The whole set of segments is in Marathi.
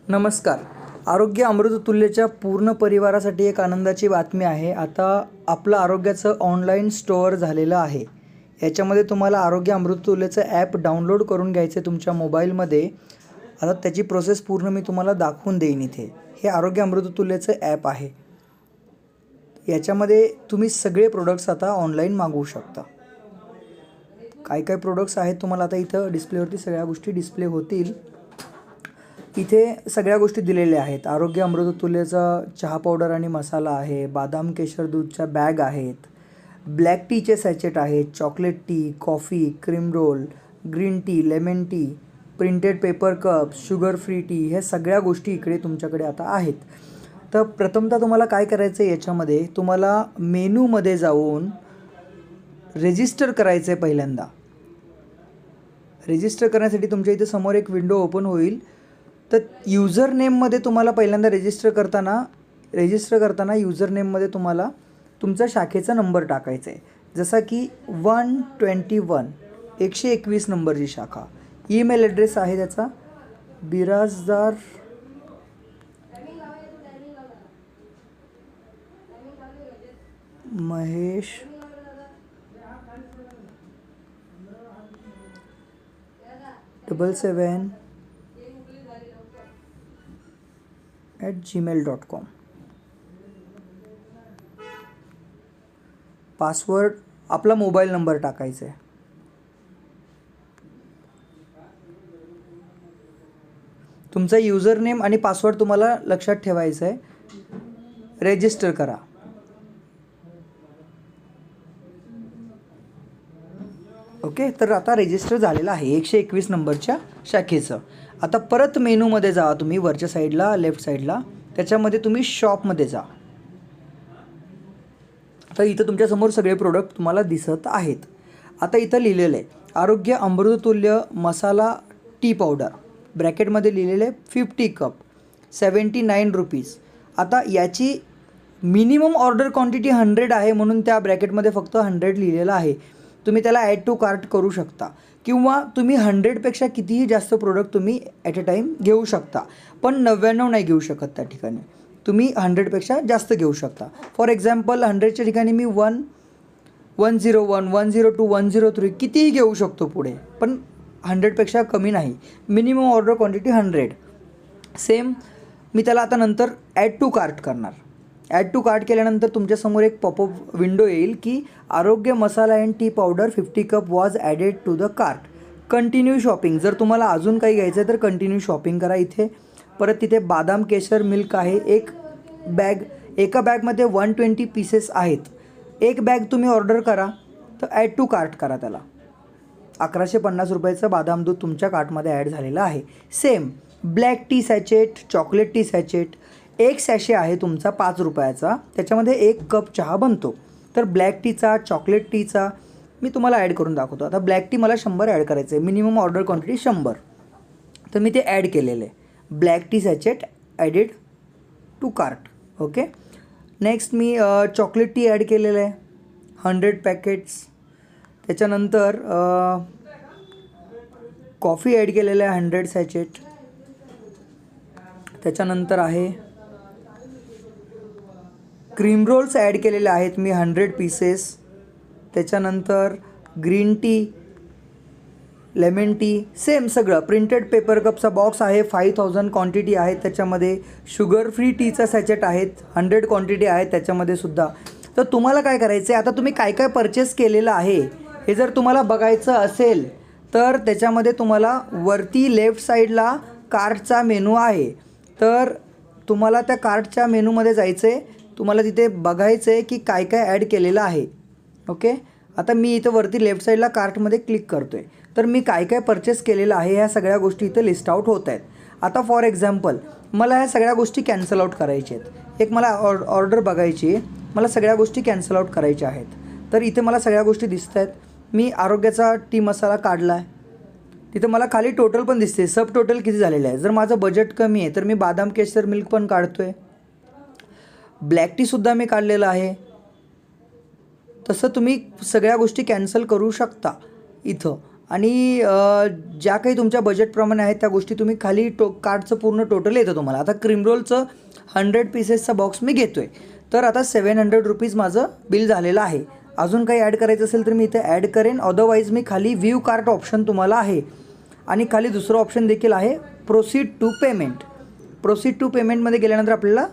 नमस्कार. आरोग्य अमृततुल्यच्या पूर्ण परिवारासाठी एक आनंदाची बातमी आहे. आता आपलं आरोग्याचं ऑनलाईन स्टोअर झालेलं आहे. याच्यामध्ये तुम्हाला आरोग्य अमृततुल्यचं ॲप डाउनलोड करून घ्यायचं आहे तुमच्या मोबाईलमध्ये. आता त्याची प्रोसेस पूर्ण मी तुम्हाला दाखवून देईन इथे. हे आरोग्य अमृततुल्यचं ॲप आहे. याच्यामध्ये तुम्ही सगळे प्रोडक्ट्स आता ऑनलाईन मागवू शकता. काय काय प्रोडक्ट्स आहेत तुम्हाला आता इथं डिस्प्लेवरती सगळ्या गोष्टी डिस्प्ले होतील. इथे सगळ्या गोष्टी दिलेल्या आहेत. आरोग्य अमृततुल्यचा चहा पावडर आणि मसाला आहे, बदाम केशर दूधच्या बॅग आहेत, ब्लॅक टीचे सॅचेट आहेत, chocolate T, coffee, cream roll, green tea, lemon tea, printed paper cup, sugar free T, हे सगळ्या गोष्टी इकडे तुमच्याकडे आता आहेत. तर प्रथमतः तुम्हाला काय करायचं आहे, याच्यामध्ये तुम्हाला मेनूमध्ये जाऊन रजिस्टर करायचं आहे. पहिल्यांदा रजिस्टर करण्यासाठी तुमच्या इथे समोर एक विंडो ओपन होईल. तर युजर नेममध्ये तुम्हाला पहिल्यांदा रजिस्टर करताना युजर नेममध्ये तुम्हाला तुमचा शाखेचा नंबर टाकायचा आहे. जसा की 121 121 नंबरची शाखा. ईमेल ॲड्रेस आहे त्याचा बिराजदार महेश @gmail.com. पासवर्ड आपला मोबाईल नंबर टाकायचा आहे. तुमचा युजर नेम आणि पासवर्ड तुम्हाला लक्षात ठेवायचा आहे. रजिस्टर करा. ओके, तर आता रजिस्टर झालेलं आहे 121 नंबरच्या शाखेचं. आता परत मेनूमध्ये जा तुम्ही, वरच्या साईडला लेफ्ट साईडला, त्याच्यामध्ये तुम्ही शॉपमध्ये जा. आता इथं तुमच्यासमोर सगळे प्रोडक्ट तुम्हाला दिसत आहेत. आता इथं लिहिलेलं आहे आरोग्य अमृततुल्य मसाला टी पावडर, ब्रॅकेटमध्ये लिहिलेलं आहे 50 कप 79 रुपीज. आता याची मिनिमम ऑर्डर क्वांटिटी 100 आहे, म्हणून त्या ब्रॅकेटमध्ये फक्त 100 लिहिलेलं आहे. तुम्ही त्याला ॲड टू कार्ट करू शकता, किंवा तुम्ही 100पेक्षा कितीही जास्त प्रोडक्ट तुम्ही ॲट अ टाईम घेऊ शकता. पण 99 नाही घेऊ शकत त्या ठिकाणी. तुम्ही 100पेक्षा जास्त घेऊ शकता. फॉर एक्झाम्पल 100च्या ठिकाणी मी 101, 102, 103 कितीही घेऊ शकतो पुढे, पण 100पेक्षा कमी नाही. Minimum order quantity 100. सेम मी त्याला आता नंतर ॲड टू कार्ट करणार. ॲड टू कार्ट केल्यानंतर तुमच्यासमोर एक पॉपअप विंडो येईल की Aarogya masala and tea powder 50 cup was added to the cart, continue shopping. जर तुम्हाला अजून काही घ्यायचं आहे तर कंटिन्यू शॉपिंग करा इथे. परत तिथे बदाम केशर मिल्क आहे, एक बॅग. एका बॅगमध्ये 120 पीसेस आहेत. एक बॅग तुम्ही ऑर्डर करा, तर ॲड टू कार्ट करा त्याला. 1150 रुपयाचं बदाम दूध तुमच्या कार्टमध्ये ॲड झालेलं आहे. Same black tea sachet, chocolate T sachet, एक सॅशे आहे तुमचा 5 रुपयाचा, त्याच्यामध्ये 1 कप चहा बनतो. तर ब्लॅक टीचा, चॉकलेट टीचा मी तुम्हाला ॲड करून दाखवतो. आता ब्लॅक टी मला 100 ॲड करायचं आहे. मिनिमम ऑर्डर क्वांटिटी 100, तर मी ते ॲड केलेलं आहे. Black tea sachet added to cart. Okay, next मी चॉकलेट टी ॲड केलेलं आहे 100 पॅकेट्स. त्याच्यानंतर कॉफी ॲड केलेलं आहे 100 सॅचेट. त्याच्यानंतर आहे क्रीम रोल्स ॲड केलेले आहेत मी 100 पीसेस. त्याच्यानंतर green tea, lemon tea, same सगळं. प्रिंटेड पेपर कपचा बॉक्स आहे 5000 क्वांटिटी आहे त्याच्यामध्ये. शुगर फ्री टीचा सॅचेट आहेत 100 क्वांटिटी आहे त्याच्यामध्ये सुद्धा. तर तुम्हाला काय करायचं आहे, आता तुम्ही काय काय परचेस केलेलं आहे हे जर तुम्हाला बघायचं असेल तर त्याच्यामध्ये तुम्हाला वरती लेफ्ट साईडला कार्टचा मेनू आहे. तर तुम्हाला त्या कार्टच्या मेनूमध्ये जायचं आहे. तुम्हाला तिथे बघायचं आहे की काय काय ॲड केलेलं आहे. ओके, आता मी इथं वरती लेफ्ट साईडला कार्टमध्ये क्लिक करतो आहे. तर मी काय काय परचेस केलेलं आहे ह्या सगळ्या गोष्टी इथं लिस्ट आउट होत आहेत. आता फॉर एक्झाम्पल मला ह्या सगळ्या गोष्टी कॅन्सल आउट करायच्या आहेत. एक मला ऑर्डर बघायची आहे, मला सगळ्या गोष्टी कॅन्सल आउट करायच्या आहेत. तर इथे मला सगळ्या गोष्टी दिसत आहेत. मी आरोग्याचा टी मसाला काढला आहे. तिथं मला खाली टोटल पण दिसते, सब टोटल किती झालेलं आहे. जर माझं बजेट कमी आहे तर मी बदाम केशर मिल्क पण काढतो आहे. ब्लॅक टीसुद्धा मी काढलेलं आहे. तसं तुम्ही सगळ्या गोष्टी कॅन्सल करू शकता इथं. आणि ज्या काही तुमच्या बजेटप्रमाणे आहेत त्या गोष्टी तुम्ही खाली कार्डचं पूर्ण टोटल येतं तुम्हाला. आता क्रीमरोलचं 100 पीसेसचा बॉक्स मी घेतो आहे, तर आता 700 रुपीज माझं बिल झालेलं आहे. अजून काही ॲड करायचं असेल तर मी इथे ॲड करेन, अदरवाईज मी खाली व्ह्यू कार्ट ऑप्शन तुम्हाला आहे आणि खाली दुसरं ऑप्शन देखील आहे proceed to payment. Proceed to पेमेंटमध्ये गेल्यानंतर आपल्याला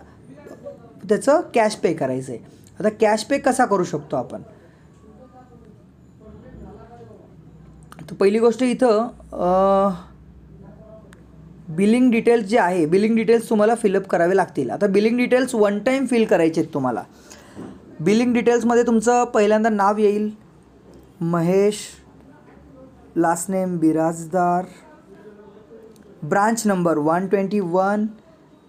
त्याचं कॅश पे करायचं आहे. आता कॅश पे कसा करू शकतो आपण, तर पहिली गोष्ट इथं बिलिंग डिटेल्स जे आहे, बिलिंग डिटेल्स तुम्हाला फिलअप करावे लागतील. आता billing details one time fill करायचे आहेत तुम्हाला. बिलिंग डिटेल्समध्ये तुमचं पहिल्यांदा नाव येईल Mahesh, last name Birajdar, branch number 121,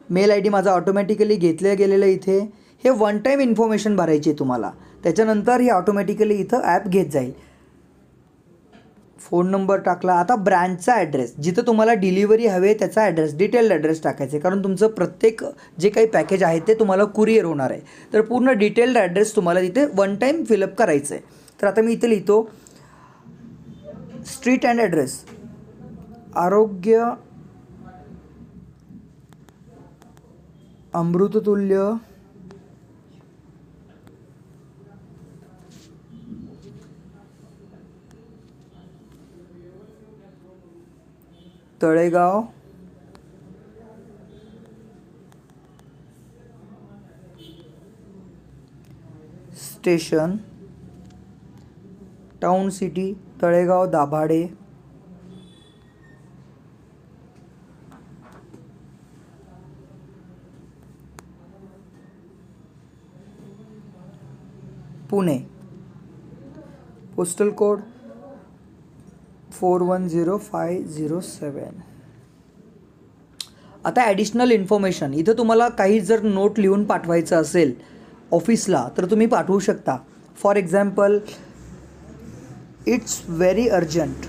mail I D माझा ऑटोमॅटिकली घेतलं गेलेलं इथे. हे वन टाईम इन्फॉर्मेशन भरायची आहे तुम्हाला. त्याच्यानंतर हे ऑटोमॅटिकली इथं ॲप घेत जाईल. फोन नंबर टाकला. आता ब्रँचचा ॲड्रेस, जिथं तुम्हाला डिलिव्हरी हवे त्याचा ॲड्रेस, डिटेल्ड ॲड्रेस टाकायचे, कारण तुमचं प्रत्येक जे काही पॅकेज आहे ते तुम्हाला कुरिअर होणार आहे. तर पूर्ण डिटेल्ड ॲड्रेस तुम्हाला तिथे वन टाईम फिलअप करायचं आहे. तर आता मी इथे लिहितो स्ट्रीट अँड ॲड्रेस, आरोग्य Amruttulya Talegaon station, town city Talegaon Dabhade, Pune, postal code 410507. आता ॲडिशनल इन्फॉर्मेशन इथं तुम्हाला काही जर नोट लिहून पाठवायचं असेल ऑफिसला तर तुम्ही पाठवू शकता. For example, it's very urgent,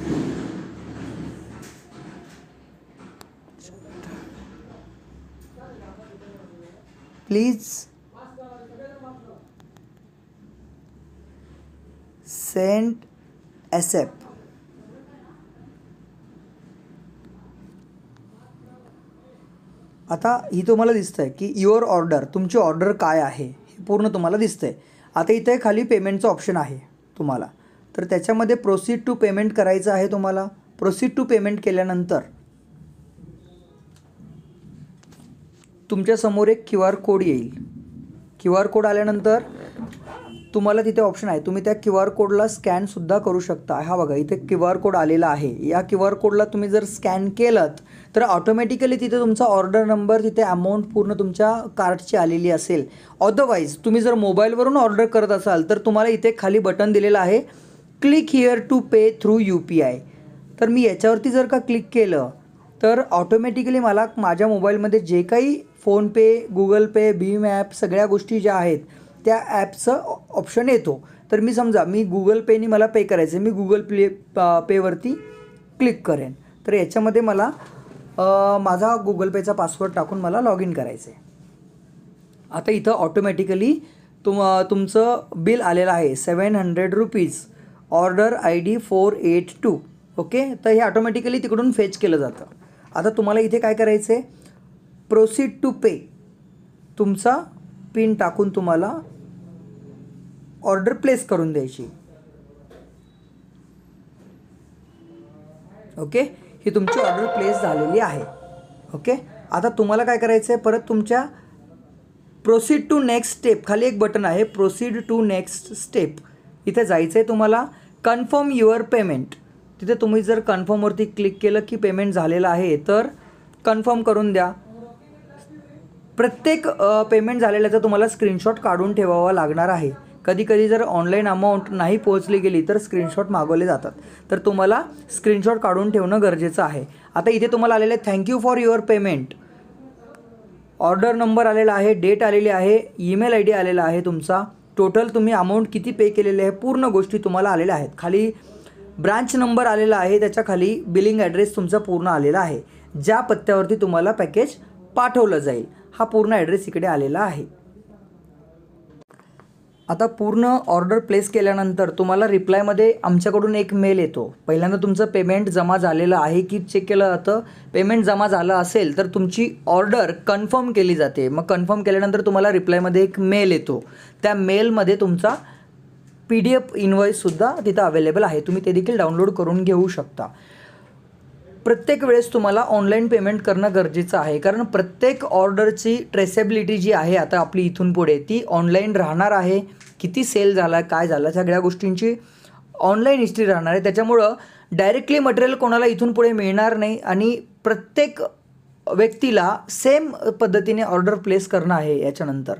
please send ASAP. आता ही तुम्हाला दिसतं आहे की युअर ऑर्डर, तुमची ऑर्डर काय आहे हे पूर्ण तुम्हाला दिसतं आहे. आता इथे खाली पेमेंटचं ऑप्शन आहे तुम्हाला, तर त्याच्यामध्ये प्रोसीड टू पेमेंट करायचं आहे तुम्हाला. प्रोसीड टू पेमेंट केल्यानंतर तुमच्यासमोर एक QR कोड येईल. QR कोड आल्यानंतर तुम्हाला तिथे ऑप्शन आहे, तुम्ही त्या QR कोडला स्कॅनसुद्धा करू शकता. हा बघा इथे QR कोड आलेला आहे. या QR कोडला तुम्ही जर स्कॅन केलं तर ऑटोमॅटिकली तिथे तुमचा ऑर्डर नंबर, तिथे अमाऊंट पूर्ण तुमच्या कार्टची आलेली असेल. अदरवाईज तुम्ही जर मोबाईलवरून ऑर्डर करत असाल तर तुम्हाला इथे खाली बटन दिलेलं आहे click here to pay through UPI. तर मी याच्यावरती जर का क्लिक केलं तर ऑटोमॅटिकली मला माझ्या मोबाईलमध्ये जे काही फोनपे, गुगल पे, भीम ॲप सगळ्या गोष्टी ज्या आहेत त्या ॲपचं ऑप्शन येतो. तर मी समजा मी गुगल पेनी मला पे करायचं आहे, मी गुगल पेवरती क्लिक करेन. तर याच्यामध्ये मला माझा गुगल पेचा पासवर्ड टाकून मला लॉग इन करायचं आहे. आता इथं ऑटोमॅटिकली तुमचं बिल आलेलं आहे 700 रुपीज, ऑर्डर ID 482. ओके, तर हे ऑटोमॅटिकली तिकडून फेच केलं जातं. आता तुम्हाला इथे काय करायचं आहे, प्रोसीड टू पे, तुमचा पिन टाकून तुम्हाला ऑर्डर प्लेस करून द्यायची. ओके, ही तुमची ऑर्डर प्लेस झालेली आहे. ओके, आता तुम्हाला काय करायचं आहे, परत तुमच्या प्रोसीड टू नेक्स्ट स्टेप खाली एक बटन आहे, प्रोसीड टू नेक्स्ट स्टेप, इथे जायचं आहे तुम्हाला. कन्फर्म युअर पेमेंट, तिथे तुम्ही जर कन्फर्मवरती क्लिक केलं की पेमेंट झालेलं आहे तर कन्फर्म करून द्या. प्रत्येक पेमेंट झालेल्याचा तुम्हाला स्क्रीनशॉट काढून ठेवावा लागणार आहे. कधी कधी जर ऑनलाईन अमाऊंट नाही पोहोचली गेली तर स्क्रीनशॉट मागवले जातात, तर तुम्हाला स्क्रीनशॉट काढून ठेवणं गरजेचं आहे. आता इथे तुम्हाला आलेलं आहे thank you for your payment, order number आलेला आहे, डेट आलेली आहे, ईमेल ID आलेला आहे तुमचा, टोटल तुम्ही अमाऊंट किती पे केलेले आहे पूर्ण गोष्टी तुम्हाला आलेल्या आहेत. खाली ब्रांच नंबर आलेला आहे, त्याच्या खाली बिलिंग ॲड्रेस तुमचा पूर्ण आलेला आहे, ज्या पत्त्यावरती तुम्हाला पॅकेज पाठवलं जाईल हा पूर्ण ॲड्रेस इकडे आलेला आहे. आता पूर्ण ऑर्डर प्लेस केल्यानंतर तुम्हाला रिप्लायमध्ये आमच्याकडून एक मेल येतो. पहिल्यांदा तुमचं पेमेंट जमा झालेलं आहे की चेक केलं जातं. पेमेंट जमा झालं असेल तर तुमची ऑर्डर कन्फर्म केली जाते. मग कन्फर्म केल्यानंतर तुम्हाला रिप्लायमध्ये एक मेल येतो. त्या मेलमध्ये तुमचा PDF इनवॉईससुद्धा तिथं अवेलेबल आहे. तुम्ही ते देखील डाउनलोड करून घेऊ शकता. प्रत्येक वेळेस तुम्हाला ऑनलाईन पेमेंट करणं गरजेचं आहे, कारण प्रत्येक ऑर्डरची ट्रेसेबिलिटी जी आहे आता आपली इथून पुढे ती ऑनलाईन राहणार आहे. किती सेल झाला, काय झालं, सगळ्या गोष्टींची ऑनलाईन हिस्ट्री राहणार आहे. त्याच्यामुळं डायरेक्टली मटेरियल कोणाला इथून पुढे मिळणार नाही आणि प्रत्येक व्यक्तीला सेम पद्धतीने ऑर्डर प्लेस करणं आहे याच्यानंतर.